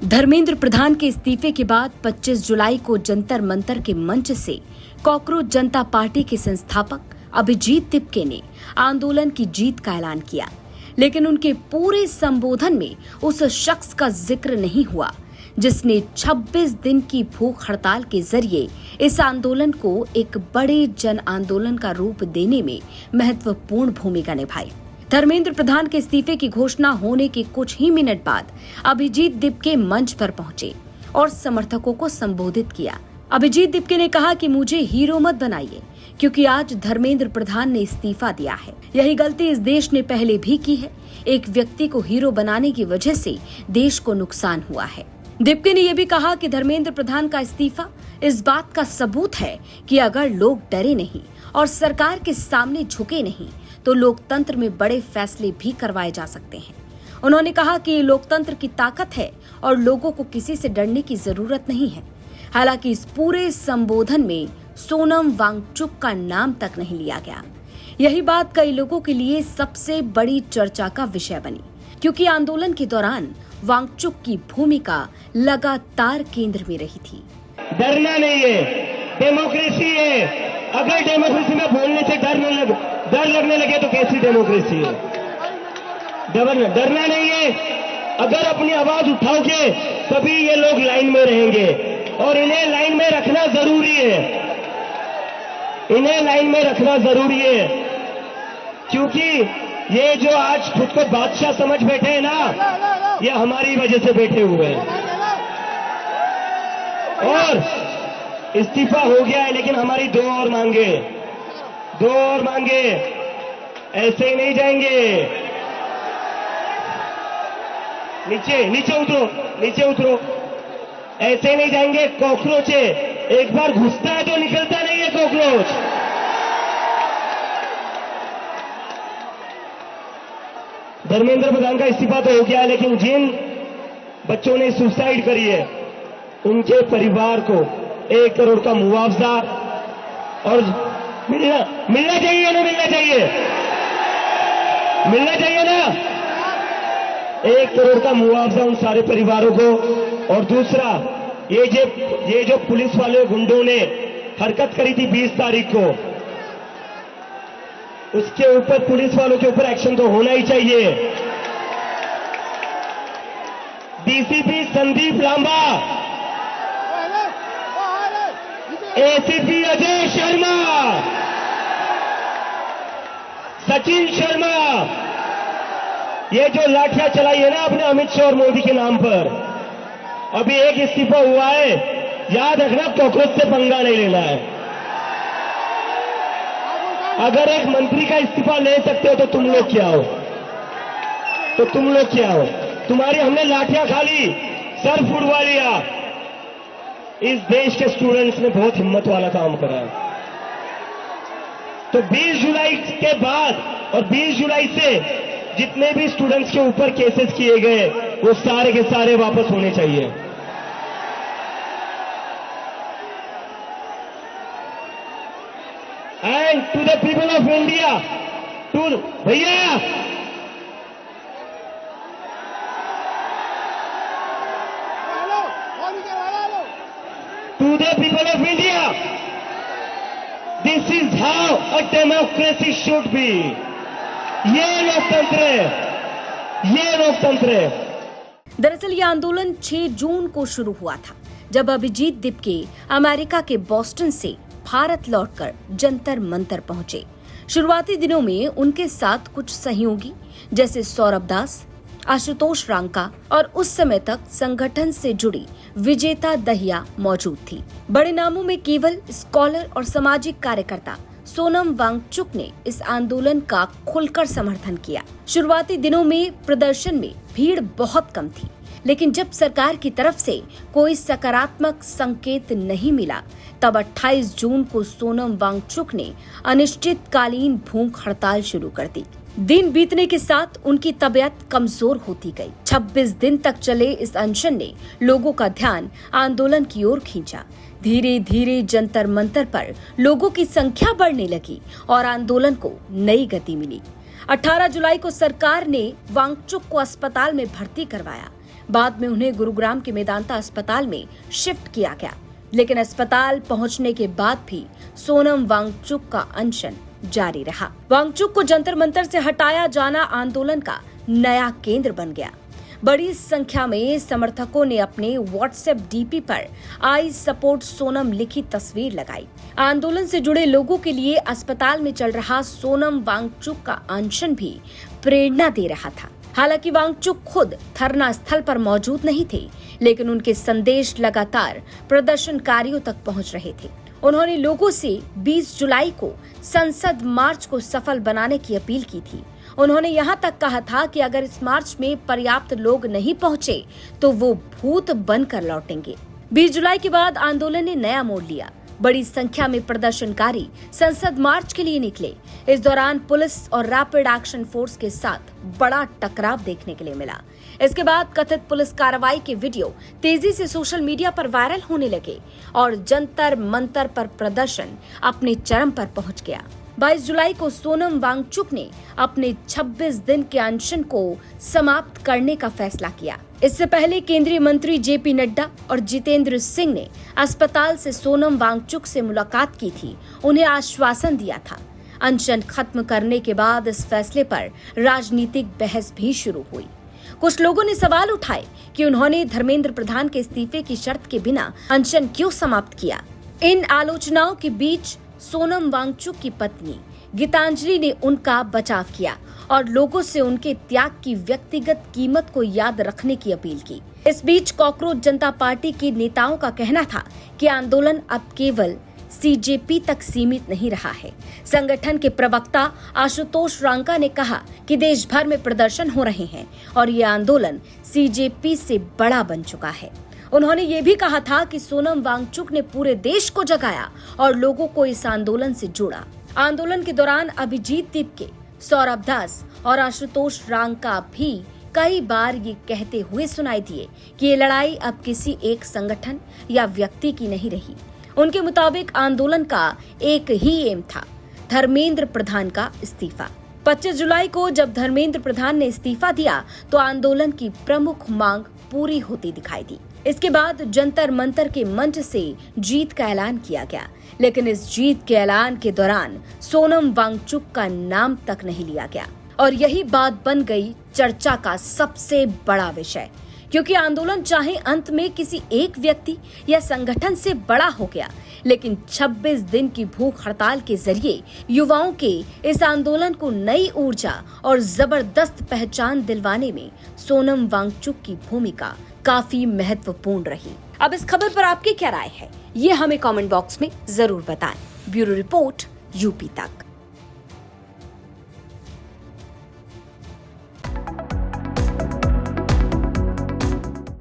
धर्मेंद्र प्रधान के इस्तीफे के बाद 25 जुलाई को जंतर मंतर के मंच से कॉकरोच जनता पार्टी के संस्थापक अभिजीत तिपके ने आंदोलन की जीत का ऐलान किया, लेकिन उनके पूरे संबोधन में उस शख्स का जिक्र नहीं हुआ जिसने 26 दिन की भूख हड़ताल के जरिए इस आंदोलन को एक बड़े जन आंदोलन का रूप देने में महत्वपूर्ण भूमिका निभाई। धर्मेंद्र प्रधान के इस्तीफे की घोषणा होने के कुछ ही मिनट बाद अभिजीत तिपके मंच पर पहुंचे और समर्थकों को संबोधित किया। अभिजीत तिपके ने कहा कि मुझे हीरो मत बनाइए, क्योंकि आज धर्मेंद्र प्रधान ने इस्तीफा दिया है। यही गलती इस देश ने पहले भी की है। एक व्यक्ति को हीरो बनाने की वजह से देश को नुकसान हुआ है। तिपके ने यह भी कहा कि धर्मेंद्र प्रधान का इस्तीफा इस बात का सबूत है कि अगर लोग डरे नहीं और सरकार के सामने झुके नहीं तो लोकतंत्र में बड़े फैसले भी करवाए जा सकते हैं। उन्होंने कहा कि ये लोकतंत्र की ताकत है और लोगों को किसी से डरने की जरूरत नहीं है। हालांकि इस पूरे संबोधन में सोनम वांगचुक का नाम तक नहीं लिया गया। यही बात कई लोगों के लिए सबसे बड़ी चर्चा का विषय बनी, क्योंकि आंदोलन के दौरान वांगचुक की भूमिका लगातार केंद्र में रही थी। डरना नहीं है, डेमोक्रेसी है। अगर डेमोक्रेसी में बोलने से डर लगने लगे तो कैसी डेमोक्रेसी है? डरना नहीं है। अगर अपनी आवाज उठाओगे तभी ये लोग लाइन में रहेंगे, और इन्हें लाइन में रखना जरूरी है। इन्हें लाइन में रखना जरूरी है, क्योंकि ये जो आज खुद को बादशाह समझ बैठे हैं ना, ये हमारी वजह से बैठे हुए हैं। और इस्तीफा हो गया है, लेकिन हमारी दो और मांगे ऐसे ही नहीं जाएंगे। नीचे उतरो, ऐसे ही नहीं जाएंगे। कॉकरोच है, एक बार घुसता है तो निकलता नहीं है कॉकरोच। धर्मेंद्र प्रधान का इस्तीफा तो हो गया है, लेकिन जिन बच्चों ने सुसाइड करी है उनके परिवार को 1 करोड़ का मुआवजा और मिलना चाहिए ना? मिलना चाहिए ना? 1 करोड़ का मुआवजा उन सारे परिवारों को। और दूसरा, ये जो पुलिस वाले गुंडों ने हरकत करी थी 20 तारीख को, उसके ऊपर पुलिस वालों के ऊपर एक्शन तो होना ही चाहिए। डीसीपी संदीप लांबा, एसीपी अजय शर्मा, सचिन शर्मा, ये जो लाठियां चलाई है ना अपने अमित शाह और मोदी के नाम पर, अभी एक इस्तीफा हुआ है, याद रखना कॉकरोच से पंगा नहीं लेना है। अगर एक मंत्री का इस्तीफा ले सकते हो तो तुम लोग क्या हो? तुम्हारी हमने लाठियां खा ली, सर फुड़वा लिया। इस देश के स्टूडेंट्स ने बहुत हिम्मत वाला काम करा है। तो 20 जुलाई के बाद और 20 जुलाई से जितने भी स्टूडेंट्स के ऊपर केसेस किए गए वो सारे के सारे वापस होने चाहिए। And to the people of India, भैया to the people of India, this is how a democracy should be. ये लोकतंत्र है। दरअसल ये आंदोलन 6 जून को शुरू हुआ था, जब अभिजीत तिपके अमेरिका के बॉस्टन से भारत लौटकर जंतर मंतर पहुंचे। शुरुआती दिनों में उनके साथ कुछ सहयोगी जैसे सौरभ दास, आशुतोष रांका और उस समय तक संगठन से जुड़ी विजेता दहिया मौजूद थी। बड़े नामों में केवल स्कॉलर और सामाजिक कार्यकर्ता सोनम वांगचुक ने इस आंदोलन का खुलकर समर्थन किया। शुरुआती दिनों में प्रदर्शन में भीड़ बहुत कम थी, लेकिन जब सरकार की तरफ से कोई सकारात्मक संकेत नहीं मिला, तब 28 जून को सोनम वांगचुक ने अनिश्चितकालीन भूख हड़ताल शुरू कर दी। दिन बीतने के साथ उनकी तबीयत कमजोर होती गई। 26 दिन तक चले इस अनशन ने लोगों का ध्यान आंदोलन की ओर खींचा। धीरे धीरे जंतर मंतर पर लोगों की संख्या बढ़ने लगी और आंदोलन को नई गति मिली। 18 जुलाई को सरकार ने वांगचुक को अस्पताल में भर्ती करवाया। बाद में उन्हें गुरुग्राम के मेदांता अस्पताल में शिफ्ट किया गया, लेकिन अस्पताल पहुंचने के बाद भी सोनम वांगचुक का अनशन जारी रहा। वांगचुक को जंतर मंतर से हटाया जाना आंदोलन का नया केंद्र बन गया। बड़ी संख्या में समर्थकों ने अपने व्हाट्सएप डीपी पर आई सपोर्ट सोनम लिखी तस्वीर लगाई। आंदोलन से जुड़े लोगों के लिए अस्पताल में चल रहा सोनम वांगचुक का अनशन भी प्रेरणा दे रहा था। हालांकि वांगचुक खुद धरना स्थल पर मौजूद नहीं थे, लेकिन उनके संदेश लगातार प्रदर्शनकारियों तक पहुंच रहे थे। उन्होंने लोगों से 20 जुलाई को संसद मार्च को सफल बनाने की अपील की थी। उन्होंने यहां तक कहा था कि अगर इस मार्च में पर्याप्त लोग नहीं पहुंचे तो वो भूत बनकर लौटेंगे। 20 जुलाई के बाद आंदोलन ने नया मोड़ लिया। बड़ी संख्या में प्रदर्शनकारी संसद मार्च के लिए निकले। इस दौरान पुलिस और रैपिड एक्शन फोर्स के साथ बड़ा टकराव देखने के लिए मिला। इसके बाद कथित पुलिस कार्रवाई के वीडियो तेजी से सोशल मीडिया पर वायरल होने लगे और जंतर मंतर पर प्रदर्शन अपने चरम पर पहुंच गया। 22 जुलाई को सोनम वांगचुक ने अपने 26 दिन के अनशन को समाप्त करने का फैसला किया। इससे पहले केंद्रीय मंत्री जेपी नड्डा और जितेंद्र सिंह ने अस्पताल से सोनम वांगचुक से मुलाकात की थी, उन्हें आश्वासन दिया था। अनशन खत्म करने के बाद इस फैसले पर राजनीतिक बहस भी शुरू हुई। कुछ लोगों ने सवाल उठाए कि उन्होंने धर्मेंद्र प्रधान के इस्तीफे की शर्त के बिना अनशन क्यों समाप्त किया। इन आलोचनाओं के बीच सोनम वांगचुक की पत्नी गीतांजलि ने उनका बचाव किया और लोगों से उनके त्याग की व्यक्तिगत कीमत को याद रखने की अपील की। इस बीच कॉकरोच जनता पार्टी के नेताओं का कहना था कि आंदोलन अब केवल सीजेपी तक सीमित नहीं रहा है। संगठन के प्रवक्ता आशुतोष रांका ने कहा कि देश भर में प्रदर्शन हो रहे हैं और ये आंदोलन सीजेपी से बड़ा बन चुका है। उन्होंने ये भी कहा था कि सोनम वांगचुक ने पूरे देश को जगाया और लोगों को इस आंदोलन से जोड़ा। आंदोलन के दौरान अभिजीत तिपके, सौरभ दास और आशुतोष रांका भी कई बार ये कहते हुए सुनाई दिए कि ये लड़ाई अब किसी एक संगठन या व्यक्ति की नहीं रही। उनके मुताबिक आंदोलन का एक ही एम था, धर्मेंद्र प्रधान का इस्तीफा। 25 जुलाई को जब धर्मेंद्र प्रधान ने इस्तीफा दिया तो आंदोलन की प्रमुख मांग पूरी होती दिखाई दी। इसके बाद जंतर मंतर के मंच से जीत का ऐलान किया गया, लेकिन इस जीत के ऐलान के दौरान सोनम वांगचुक का नाम तक नहीं लिया गया और यही बात बन गई चर्चा का सबसे बड़ा विषय, क्योंकि आंदोलन चाहे अंत में किसी एक व्यक्ति या संगठन से बड़ा हो गया, लेकिन 26 दिन की भूख हड़ताल के जरिए युवाओं के इस आंदोलन को नई ऊर्जा और जबरदस्त पहचान दिलवाने में सोनम वांगचुक की भूमिका काफी महत्वपूर्ण रही। अब इस खबर पर आपकी क्या राय है, ये हमें कमेंट बॉक्स में जरूर बताएं। ब्यूरो रिपोर्ट यूपी तक।